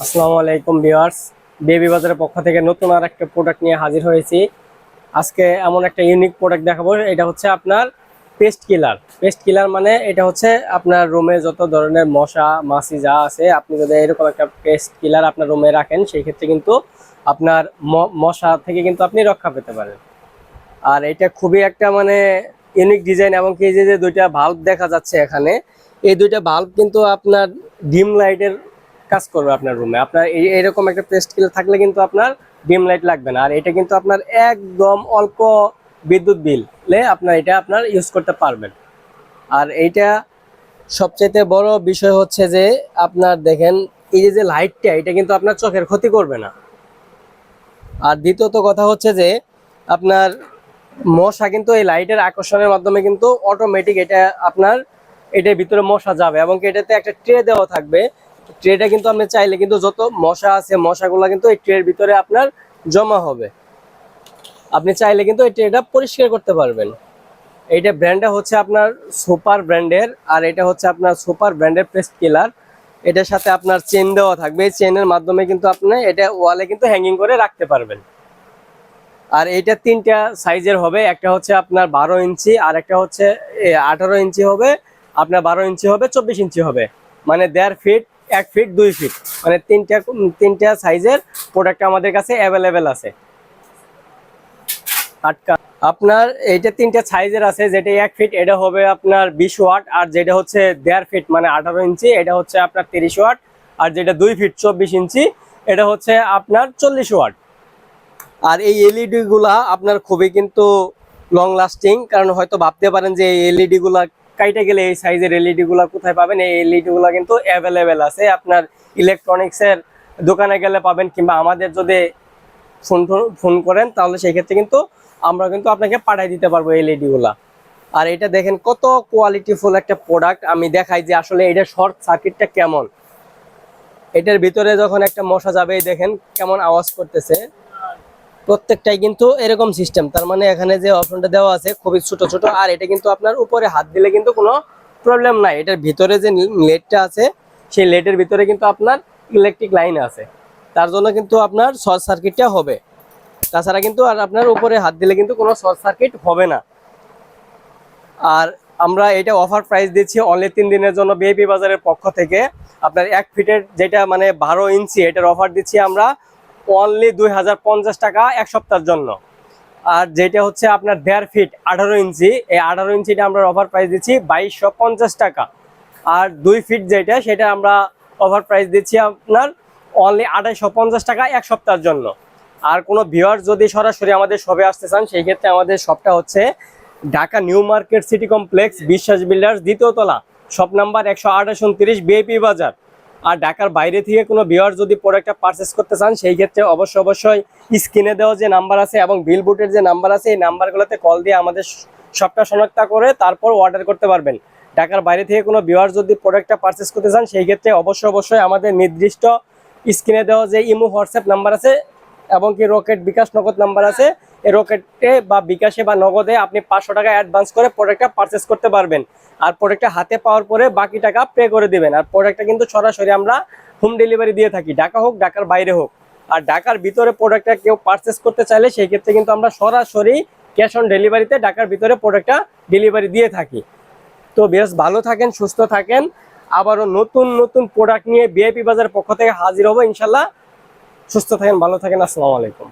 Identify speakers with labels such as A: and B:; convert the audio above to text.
A: আসসালামু আলাইকুম viewers, baby বাজারের পক্ষ থেকে নতুন আর একটা প্রোডাক্ট নিয়ে হাজির হয়েছি। আজকে এমন একটা ইউনিক প্রোডাক্ট দেখাবো। এটা হচ্ছে আপনার পেস্ট কিলার। পেস্ট কিলার মানে এটা হচ্ছে আপনার রুমে যত ধরনের মশা মাছি যা আছে, আপনি যদি এরকম একটা পেস্ট কিলার আপনার রুমে রাখেন, সেই ক্ষেত্রে কিন্তু আপনার মশা থেকে কিন্তু আপনি রক্ষা পেতে পারেন। আর এটা খুবই একটা মানে ইউনিক ডিজাইন, এবং কি যে দুইটা ভাল্ব দেখা যাচ্ছে এখানে, এই দুইটা ভাল্ব কিন্তু আপনার ডিম লাইটের কাজ করবে আপনার রুমে। আপনার এরকম একটা পেস্ট কিলার থাকলে কিন্তু আপনার ডিম লাইট লাগবে না। আর এটা কিন্তু আপনার একদম অল্প বিদ্যুৎ বিলে আপনার এটা আপনার ইউজ করতে পারবেন। আর এইটা সবচেয়ে বড় বিষয় হচ্ছে যে আপনার দেখেন এই যে লাইটটা, এটা কিন্তু আপনার চোখের ক্ষতি করবে না। আর দ্বিতীয়ত কথা হচ্ছে যে আপনার মশা কিন্তু এই লাইটের আকর্ষণের মাধ্যমে কিন্তু অটোমেটিক এটা আপনার এটার ভিতরে মশা যাবে, এবং এটাতে একটা ট্রে দেওয়া থাকবে। ট্রেটা কিন্তু আপনি চাইলে কিন্তু যত মশা আছে মশাগুলো কিন্তু এই ট্রের ভিতরে আপনার জমা হবে। আপনি চাইলে কিন্তু এই ট্রেটা পরিষ্কার করতে পারবেন। এইটা ব্র্যান্ডটা হচ্ছে আপনার সুপার ব্র্যান্ডের, আর এটা হচ্ছে আপনার সুপার ব্র্যান্ডের পেস্ট কিলার। এটার সাথে আপনার চেন দেওয়া থাকবে, এই চেনের মাধ্যমে কিন্তু আপনি এটা ওয়ালে কিন্তু হ্যাঙ্গিং করে রাখতে পারবেন। আর এইটা তিনটা সাইজের হবে, একটা হচ্ছে আপনার 12 ইঞ্চি, আর একটা হচ্ছে 18 ইঞ্চি হবে, আপনার 12 ইঞ্চি হবে, 24 ইঞ্চি হবে, মানে 1.5 ফিট, 1 ফিট, 2 ফিট, মানে তিনটা সাইজের প্রোডাক্ট আমাদের কাছে অ্যাভেলেবেল আছে। আপনার এইটা তিনটা সাইজের আছে, যেটা 1 ফিট এটা হবে আপনার 20 ওয়াট, আর যেটা হচ্ছে 1.5 ফিট মানে 18 ইঞ্চি এটা হচ্ছে আপনার 30 ওয়াট, আর যেটা 2 ফিট 24 ইঞ্চি এটা হচ্ছে আপনার 40 ওয়াট। আর এই এলইডি গুলা আপনার খুবই কিন্তু লং লাস্টিং, কারণ হয়তো ভাবতে পারেন যে এই এলইডি গুলা কাইটে গেলে এই সাইজের এলইডি গুলা কোথায় পাবেন। এই এলইডি গুলা কিন্তু অ্যাভেলেবেল আছে, আপনার ইলেকট্রনিক্সের দোকানে গেলে পাবেন, কিংবা আমাদের যদি ফোন করেন তাহলে সেই ক্ষেত্রে কিন্তু আমরা কিন্তু আপনাকে পাঠিয়ে দিতে পারবো এলইডি গুলা। আর এটা দেখেন কত কোয়ালিটিফুল একটা প্রোডাক্ট। আমি দেখাই যে আসলে এটা শর্ট সার্কিটটা কেমন। এটার ভিতরে যখন একটা মশা যাবে দেখেন কেমন আওয়াজ করতেছে। প্রত্যেকটাই কিন্তু এরকম সিস্টেম, তার মানে এখানে যে অপশনটা দেওয়া আছে খুবই ছোট ছোট, আর এটা কিন্তু আপনার উপরে হাত দিলে কিন্তু কোনো প্রবলেম নাই। এটার ভিতরে যে লেডটা আছে সেই লেডের ভিতরে কিন্তু আপনার ইলেকট্রিক লাইন আছে, তার জন্য কিন্তু আপনার শর্ট সার্কিটটা হবে। তাছাড়া কিন্তু আর আপনার উপরে হাত দিলে কিন্তু কোনো শর্ট সার্কিট হবে না। আর আমরা এটা অফার প্রাইস দিচ্ছি অনলি 3 দিনের জন্য বিআইপি বাজারের পক্ষ থেকে। আপনার 1 ফিটের যেটা মানে 12 ইঞ্চি এটার অফার দিচ্ছি আমরা অনলি 2050 টাকা 1 সপ্তাহের জন্য। আর যেটা হচ্ছে আপনার 1.5 ফিট 18 ইঞ্চি, এই 18 ইঞ্চিটা আমরা অফার প্রাইস দিচ্ছি 2250 টাকা। আর 2 ফিট যেটা সেটা আমরা অফার প্রাইস দিচ্ছি আপনার অনলি 2850 টাকা 1 সপ্তাহের জন্য। আর কোনো ভিউয়ার যদি সরাসরি আমাদের শপে আসতে চান, সেই ক্ষেত্রে আমাদের শপটা হচ্ছে Dhaka new market city complex, বিশ্বাস বিল্ডার্স, দ্বিতীয় তলা, শপ নাম্বার 128-29 বিআইপি বাজার। আর ঢাকার বাইরে থেকে কোনো ভিউয়ার যদি প্রোডাক্টটা পারচেস করতে চান, সেই ক্ষেত্রে অবশ্যই স্ক্রিনে দেওয়া যে নাম্বার আছে এবং বিলবোর্ডের যে নাম্বার আছে এই নাম্বারগুলোতে কল দিয়ে আমাদের শপটা শনাক্ত করে তারপর অর্ডার করতে পারবেন। ঢাকার বাইরে থেকে কোনো ভিউয়ার যদি প্রোডাক্টটা পারচেস করতে চান, সেই ক্ষেত্রে অবশ্যই আমাদের নির্দিষ্ট স্ক্রিনে দেওয়া যে ইমো হোয়াটসঅ্যাপ নাম্বার আছে এবং কি রকেট বিকাশ নগদ নাম্বার আছে, এই রকেটে বা বিকাশে বা নগদে আপনি 500 টাকা অ্যাডভান্স করে প্রোডাক্টটা পারচেস করতে পারবেন। আর প্রোডাক্টটা হাতে পাওয়ার পরে বাকি টাকা পে করে দিবেন। আর প্রোডাক্টটা কিন্তু সরাসরি আমরা হোম ডেলিভারি দিয়ে থাকি, ঢাকা হোক ঢাকার বাইরে হোক। আর ঢাকার ভিতরে প্রোডাক্টটা কেউ পারচেস করতে চাইলে সেই ক্ষেত্রে কিন্তু আমরা সরাসরি ক্যাশ অন ডেলিভারিতে ঢাকার ভিতরে প্রোডাক্টটা ডেলিভারি দিয়ে থাকি। তো বেশ ভালো থাকেন, সুস্থ থাকেন। আবারও নতুন নতুন প্রোডাক্ট নিয়ে বিআইপি বাজারের পক্ষ থেকে হাজির হবো ইনশাল্লাহ। সুস্থ থাকেন, ভালো থাকেন, আসসালামু আলাইকুম।